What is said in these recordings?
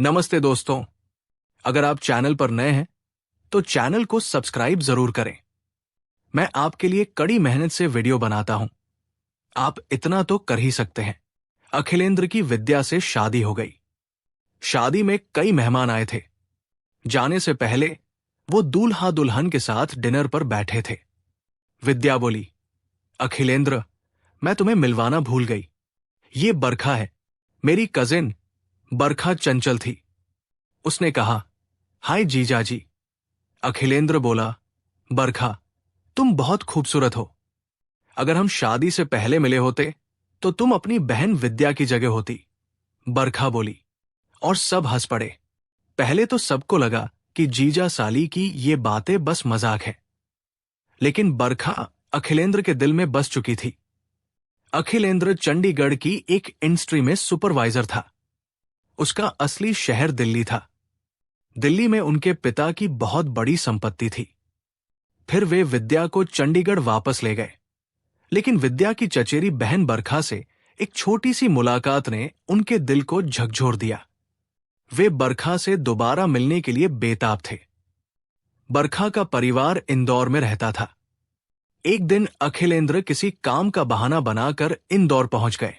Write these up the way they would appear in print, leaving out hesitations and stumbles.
नमस्ते दोस्तों। अगर आप चैनल पर नए हैं तो चैनल को सब्सक्राइब जरूर करें। मैं आपके लिए कड़ी मेहनत से वीडियो बनाता हूं। आप इतना तो कर ही सकते हैं। अखिलेंद्र की विद्या से शादी हो गई। शादी में कई मेहमान आए थे। जाने से पहले वो दूल्हा दुल्हन के साथ डिनर पर बैठे थे। विद्या बोली, अखिलेंद्र, मैं तुम्हें मिलवाना भूल गई। ये बरखा है, मेरी कजिन। बरखा चंचल थी। उसने कहा, हाय जीजा जी। अखिलेंद्र बोला, बरखा, तुम बहुत खूबसूरत हो। अगर हम शादी से पहले मिले होते तो तुम अपनी बहन विद्या की जगह होती। बरखा बोली, और सब हंस पड़े। पहले तो सबको लगा कि जीजा साली की ये बातें बस मजाक है, लेकिन बरखा अखिलेंद्र के दिल में बस चुकी थी। अखिलेंद्र चंडीगढ़ की एक इंडस्ट्री में सुपरवाइजर था। उसका असली शहर दिल्ली था। दिल्ली में उनके पिता की बहुत बड़ी संपत्ति थी। फिर वे विद्या को चंडीगढ़ वापस ले गए, लेकिन विद्या की चचेरी बहन बरखा से एक छोटी सी मुलाकात ने उनके दिल को झकझोर दिया। वे बरखा से दोबारा मिलने के लिए बेताब थे। बरखा का परिवार इंदौर में रहता था। एक दिन अखिलेंद्र किसी काम का बहाना बनाकर इंदौर पहुंच गए।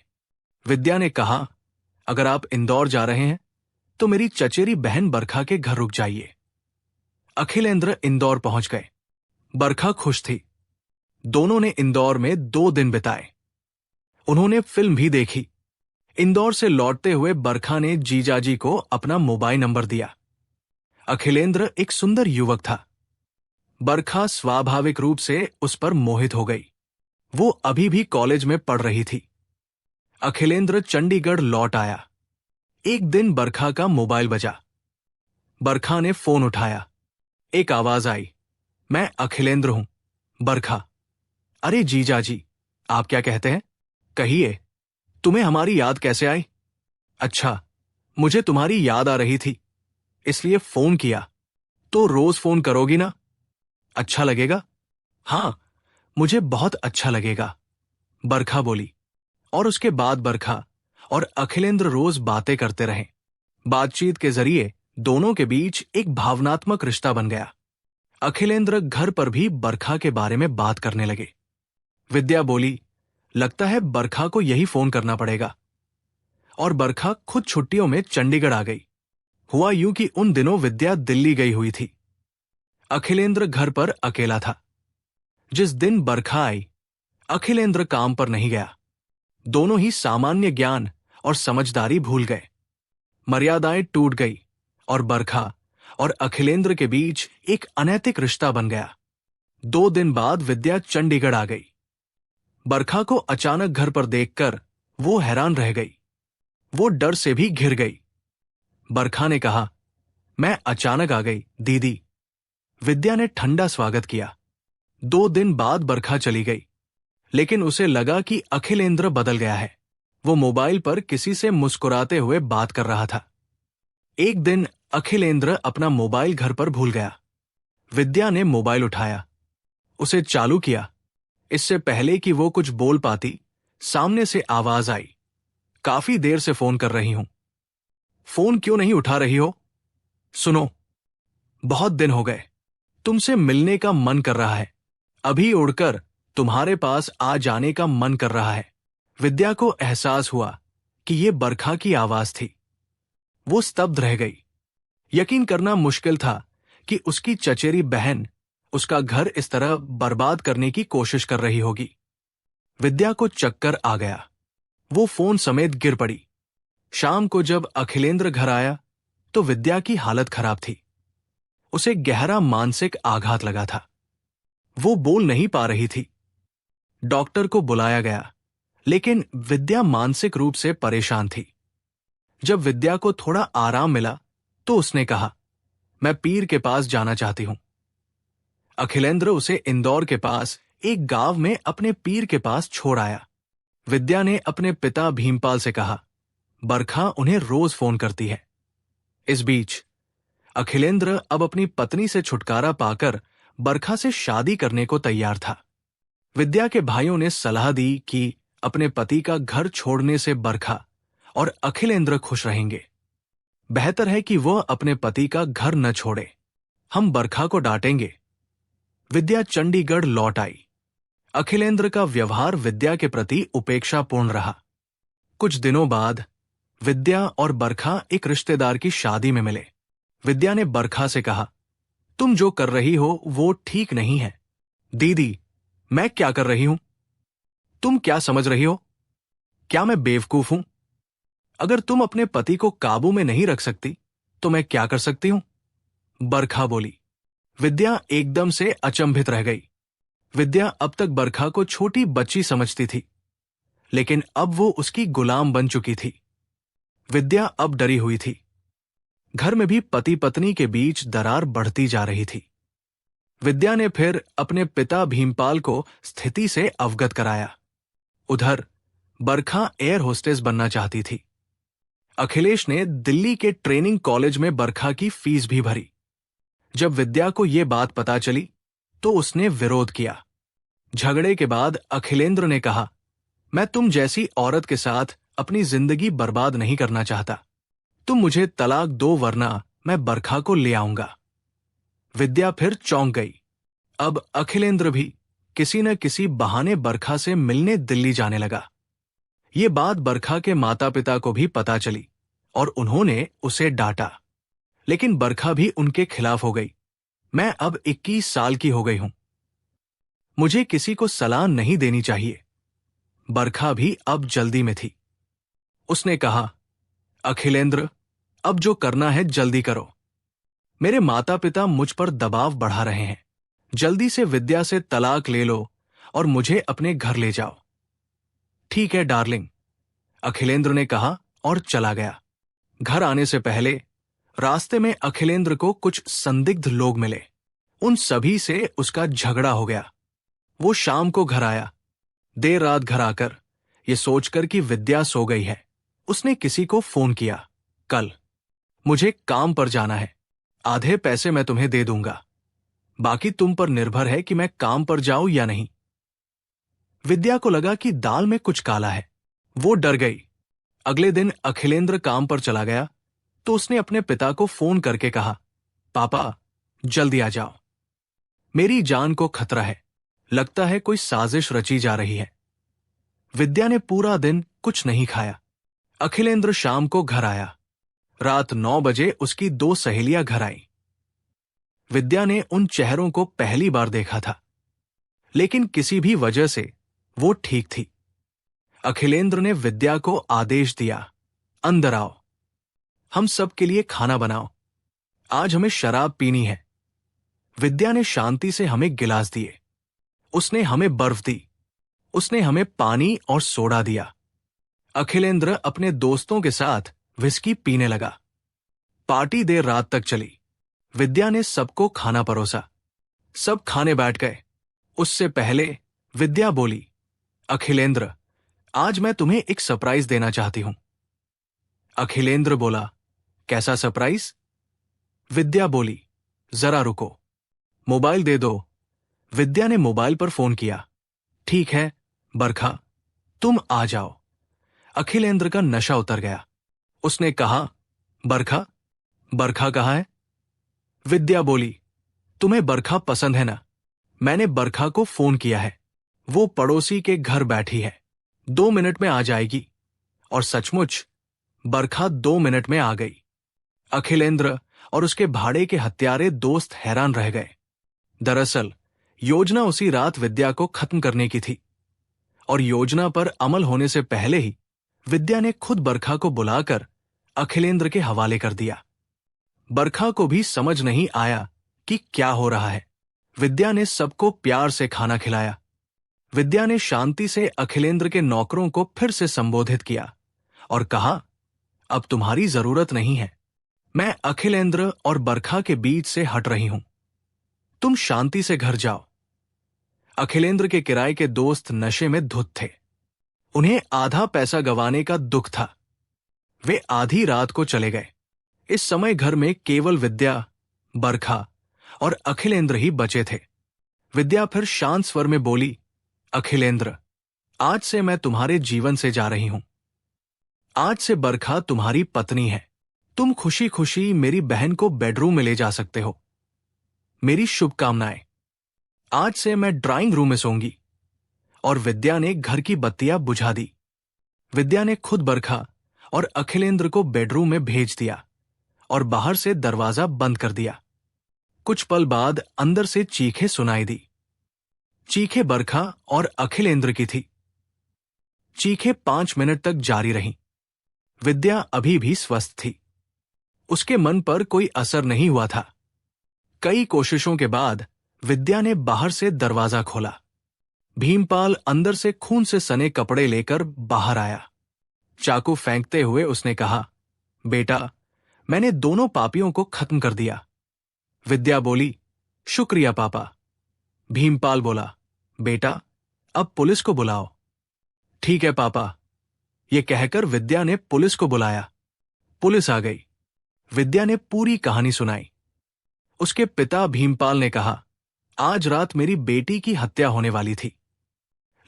विद्या ने कहा, अगर आप इंदौर जा रहे हैं तो मेरी चचेरी बहन बरखा के घर रुक जाइए। अखिलेंद्र इंदौर पहुंच गए। बरखा खुश थी। दोनों ने इंदौर में 2 दिन बिताए। उन्होंने फिल्म भी देखी। इंदौर से लौटते हुए बरखा ने जीजाजी को अपना मोबाइल नंबर दिया। अखिलेंद्र एक सुंदर युवक था। बरखा स्वाभाविक रूप से उस पर मोहित हो गई। वो अभी भी कॉलेज में पढ़ रही थी। अखिलेंद्र चंडीगढ़ लौट आया। एक दिन बरखा का मोबाइल बजा। बरखा ने फोन उठाया। एक आवाज आई, मैं अखिलेंद्र हूं। बरखा, अरे जीजाजी, आप क्या कहते हैं? कहिए, तुम्हें हमारी याद कैसे आई? अच्छा, मुझे तुम्हारी याद आ रही थी, इसलिए फोन किया। तो रोज फोन करोगी ना? अच्छा लगेगा? हाँ, मुझे बहुत अच्छा लगेगा, बरखा बोली। और उसके बाद बरखा और अखिलेंद्र रोज बातें करते रहे। बातचीत के जरिए दोनों के बीच एक भावनात्मक रिश्ता बन गया। अखिलेंद्र घर पर भी बरखा के बारे में बात करने लगे। विद्या बोली, लगता है बरखा को यही फोन करना पड़ेगा। और बरखा खुद छुट्टियों में चंडीगढ़ आ गई। हुआ यूं कि उन दिनों विद्या दिल्ली गई हुई थी। अखिलेंद्र घर पर अकेला था। जिस दिन बरखा आई, अखिलेंद्र काम पर नहीं गया। दोनों ही सामान्य ज्ञान और समझदारी भूल गए। मर्यादाएं टूट गई और बरखा और अखिलेंद्र के बीच एक अनैतिक रिश्ता बन गया। 2 दिन बाद विद्या चंडीगढ़ आ गई। बरखा को अचानक घर पर देखकर वो हैरान रह गई। वो डर से भी घिर गई। बरखा ने कहा, मैं अचानक आ गई दीदी। विद्या ने ठंडा स्वागत किया। 2 दिन बाद बरखा चली गई, लेकिन उसे लगा कि अखिलेंद्र बदल गया है। वो मोबाइल पर किसी से मुस्कुराते हुए बात कर रहा था। एक दिन अखिलेंद्र अपना मोबाइल घर पर भूल गया। विद्या ने मोबाइल उठाया, उसे चालू किया। इससे पहले कि वो कुछ बोल पाती, सामने से आवाज आई, काफी देर से फोन कर रही हूं। फोन क्यों नहीं उठा रही हो? सुनो, बहुत दिन हो गए, तुमसे मिलने का मन कर रहा है। अभी उड़कर तुम्हारे पास आ जाने का मन कर रहा है। विद्या को एहसास हुआ कि ये बरखा की आवाज थी। वो स्तब्ध रह गई। यकीन करना मुश्किल था कि उसकी चचेरी बहन उसका घर इस तरह बर्बाद करने की कोशिश कर रही होगी। विद्या को चक्कर आ गया। वो फोन समेत गिर पड़ी। शाम को जब अखिलेंद्र घर आया तो विद्या की हालत खराब थी। उसे गहरा मानसिक आघात लगा था। वो बोल नहीं पा रही थी। डॉक्टर को बुलाया गया, लेकिन विद्या मानसिक रूप से परेशान थी। जब विद्या को थोड़ा आराम मिला तो उसने कहा, मैं पीर के पास जाना चाहती हूं। अखिलेंद्र उसे इंदौर के पास एक गांव में अपने पीर के पास छोड़ आया। विद्या ने अपने पिता भीमपाल से कहा, बरखा उन्हें रोज फोन करती है। इस बीच अखिलेंद्र अब अपनी पत्नी से छुटकारा पाकर बरखा से शादी करने को तैयार था। विद्या के भाइयों ने सलाह दी कि अपने पति का घर छोड़ने से बरखा और अखिलेंद्र खुश रहेंगे। बेहतर है कि वह अपने पति का घर न छोड़े। हम बरखा को डांटेंगे। विद्या चंडीगढ़ लौट आई। अखिलेंद्र का व्यवहार विद्या के प्रति उपेक्षापूर्ण रहा। कुछ दिनों बाद विद्या और बरखा एक रिश्तेदार की शादी में मिले। विद्या ने बरखा से कहा, तुम जो कर रही हो वो ठीक नहीं है। दीदी, मैं क्या कर रही हूं? तुम क्या समझ रही हो? क्या मैं बेवकूफ हूं? अगर तुम अपने पति को काबू में नहीं रख सकती तो मैं क्या कर सकती हूं? बरखा बोली। विद्या एकदम से अचंभित रह गई। विद्या अब तक बरखा को छोटी बच्ची समझती थी, लेकिन अब वो उसकी गुलाम बन चुकी थी। विद्या अब डरी हुई थी। घर में भी पति पत्नी के बीच दरार बढ़ती जा रही थी। विद्या ने फिर अपने पिता भीमपाल को स्थिति से अवगत कराया। उधर बरखा एयर होस्टेस बनना चाहती थी। अखिलेश ने दिल्ली के ट्रेनिंग कॉलेज में बरखा की फीस भी भरी। जब विद्या को यह बात पता चली तो उसने विरोध किया। झगड़े के बाद अखिलेंद्र ने कहा, मैं तुम जैसी औरत के साथ अपनी जिंदगी बर्बाद नहीं करना चाहता। तुम मुझे तलाक दो वरना मैं बरखा को ले आऊंगा। विद्या फिर चौंक गई। अब अखिलेंद्र भी किसी न किसी बहाने बरखा से मिलने दिल्ली जाने लगा। ये बात बरखा के माता पिता को भी पता चली और उन्होंने उसे डांटा, लेकिन बरखा भी उनके खिलाफ हो गई। मैं अब 21 साल की हो गई हूं, मुझे किसी को सलाह नहीं देनी चाहिए। बरखा भी अब जल्दी में थी। उसने कहा, अखिलेंद्र, अब जो करना है जल्दी करो। मेरे माता पिता मुझ पर दबाव बढ़ा रहे हैं। जल्दी से विद्या से तलाक ले लो और मुझे अपने घर ले जाओ। ठीक है डार्लिंग, अखिलेंद्र ने कहा और चला गया। घर आने से पहले रास्ते में अखिलेंद्र को कुछ संदिग्ध लोग मिले। उन सभी से उसका झगड़ा हो गया। वो शाम को घर आया। देर रात घर आकर ये सोचकर कि विद्या सो गई है, उसने किसी को फोन किया, कल मुझे काम पर जाना है, आधे पैसे मैं तुम्हें दे दूंगा, बाकी तुम पर निर्भर है कि मैं काम पर जाऊं या नहीं। विद्या को लगा कि दाल में कुछ काला है। वो डर गई। अगले दिन अखिलेंद्र काम पर चला गया तो उसने अपने पिता को फोन करके कहा, पापा जल्दी आ जाओ, मेरी जान को खतरा है, लगता है कोई साजिश रची जा रही है। विद्या ने पूरा दिन कुछ नहीं खाया। अखिलेंद्र शाम को घर आया। रात 9 बजे उसकी 2 सहेलियां घर आईं। विद्या ने उन चेहरों को पहली बार देखा था, लेकिन किसी भी वजह से वो ठीक थी। अखिलेंद्र ने विद्या को आदेश दिया, अंदर आओ, हम सब के लिए खाना बनाओ, आज हमें शराब पीनी है। विद्या ने शांति से हमें गिलास दिए। उसने हमें बर्फ दी। उसने हमें पानी और सोडा दिया। अखिलेंद्र अपने दोस्तों के साथ विस्की पीने लगा। पार्टी देर रात तक चली। विद्या ने सबको खाना परोसा। सब खाने बैठ गए। उससे पहले विद्या बोली, अखिलेंद्र, आज मैं तुम्हें एक सरप्राइज देना चाहती हूं। अखिलेंद्र बोला, कैसा सरप्राइज? विद्या बोली, जरा रुको, मोबाइल दे दो। विद्या ने मोबाइल पर फोन किया। ठीक है बरखा, तुम आ जाओ। अखिलेंद्र का नशा उतर गया। उसने कहा, बरखा, बरखा कहाँ है? विद्या बोली, तुम्हें बरखा पसंद है ना? मैंने बरखा को फोन किया है, वो पड़ोसी के घर बैठी है, 2 मिनट में आ जाएगी। और सचमुच बरखा 2 मिनट में आ गई। अखिलेंद्र और उसके भाड़े के हत्यारे दोस्त हैरान रह गए। दरअसल योजना उसी रात विद्या को खत्म करने की थी, और योजना पर अमल होने से पहले ही विद्या ने खुद बरखा को बुलाकर अखिलेंद्र के हवाले कर दिया। बरखा को भी समझ नहीं आया कि क्या हो रहा है। विद्या ने सबको प्यार से खाना खिलाया। विद्या ने शांति से अखिलेंद्र के नौकरों को फिर से संबोधित किया और कहा, अब तुम्हारी जरूरत नहीं है, मैं अखिलेंद्र और बरखा के बीच से हट रही हूं, तुम शांति से घर जाओ। अखिलेंद्र के किराए के दोस्त नशे में धुत थे। उन्हें आधा पैसा गंवाने का दुख था। वे आधी रात को चले गए। इस समय घर में केवल विद्या, बरखा और अखिलेंद्र ही बचे थे। विद्या फिर शांत स्वर में बोली, अखिलेंद्र, आज से मैं तुम्हारे जीवन से जा रही हूं। आज से बरखा तुम्हारी पत्नी है। तुम खुशी खुशी मेरी बहन को बेडरूम में ले जा सकते हो। मेरी शुभकामनाएं। आज से मैं ड्राइंग रूम में सोऊंगी। और विद्या ने घर की बत्तियां बुझा दी। विद्या ने खुद बरखा और अखिलेंद्र को बेडरूम में भेज दिया और बाहर से दरवाजा बंद कर दिया। कुछ पल बाद अंदर से चीखें सुनाई दी। चीखें बरखा और अखिलेंद्र की थी। चीखें 5 मिनट तक जारी रहीं। विद्या अभी भी स्वस्थ थी। उसके मन पर कोई असर नहीं हुआ था। कई कोशिशों के बाद विद्या ने बाहर से दरवाजा खोला। भीमपाल अंदर से खून से सने कपड़े लेकर बाहर आया। चाकू फेंकते हुए उसने कहा, बेटा, मैंने दोनों पापियों को खत्म कर दिया। विद्या बोली, शुक्रिया पापा। भीमपाल बोला, बेटा, अब पुलिस को बुलाओ। ठीक है पापा। यह कहकर विद्या ने पुलिस को बुलाया। पुलिस आ गई। विद्या ने पूरी कहानी सुनाई। उसके पिता भीमपाल ने कहा, आज रात मेरी बेटी की हत्या होने वाली थी,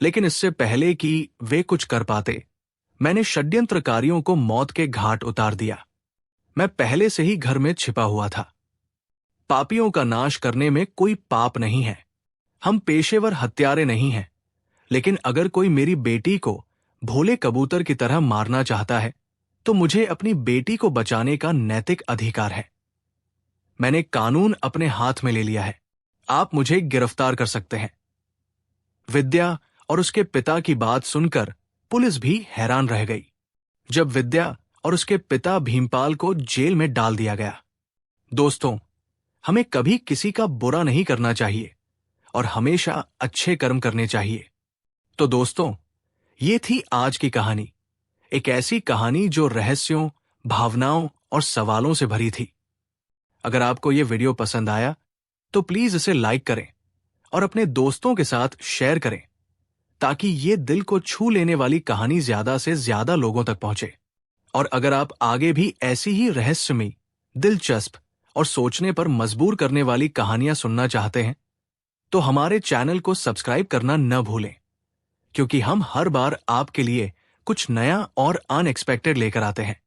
लेकिन इससे पहले कि वे कुछ कर पाते, मैंने षड्यंत्रकारियों को मौत के घाट उतार दिया। मैं पहले से ही घर में छिपा हुआ था। पापियों का नाश करने में कोई पाप नहीं है। हम पेशेवर हत्यारे नहीं हैं, लेकिन अगर कोई मेरी बेटी को भोले कबूतर की तरह मारना चाहता है, तो मुझे अपनी बेटी को बचाने का नैतिक अधिकार है। मैंने कानून अपने हाथ में ले लिया है। आप मुझे गिरफ्तार कर सकते हैं। विद्या और उसके पिता की बात सुनकर पुलिस भी हैरान रह गई। जब विद्या और उसके पिता भीमपाल को जेल में डाल दिया गया। दोस्तों, हमें कभी किसी का बुरा नहीं करना चाहिए और हमेशा अच्छे कर्म करने चाहिए। तो दोस्तों, ये थी आज की कहानी। एक ऐसी कहानी जो रहस्यों, भावनाओं और सवालों से भरी थी। अगर आपको यह वीडियो पसंद आया तो प्लीज इसे लाइक करें और अपने दोस्तों के साथ शेयर करें, ताकि ये दिल को छू लेने वाली कहानी ज्यादा से ज्यादा लोगों तक पहुंचे। और अगर आप आगे भी ऐसी ही रहस्यमयी, दिलचस्प और सोचने पर मजबूर करने वाली कहानियां सुनना चाहते हैं, तो हमारे चैनल को सब्सक्राइब करना न भूलें, क्योंकि हम हर बार आपके लिए कुछ नया और अनएक्सपेक्टेड लेकर आते हैं।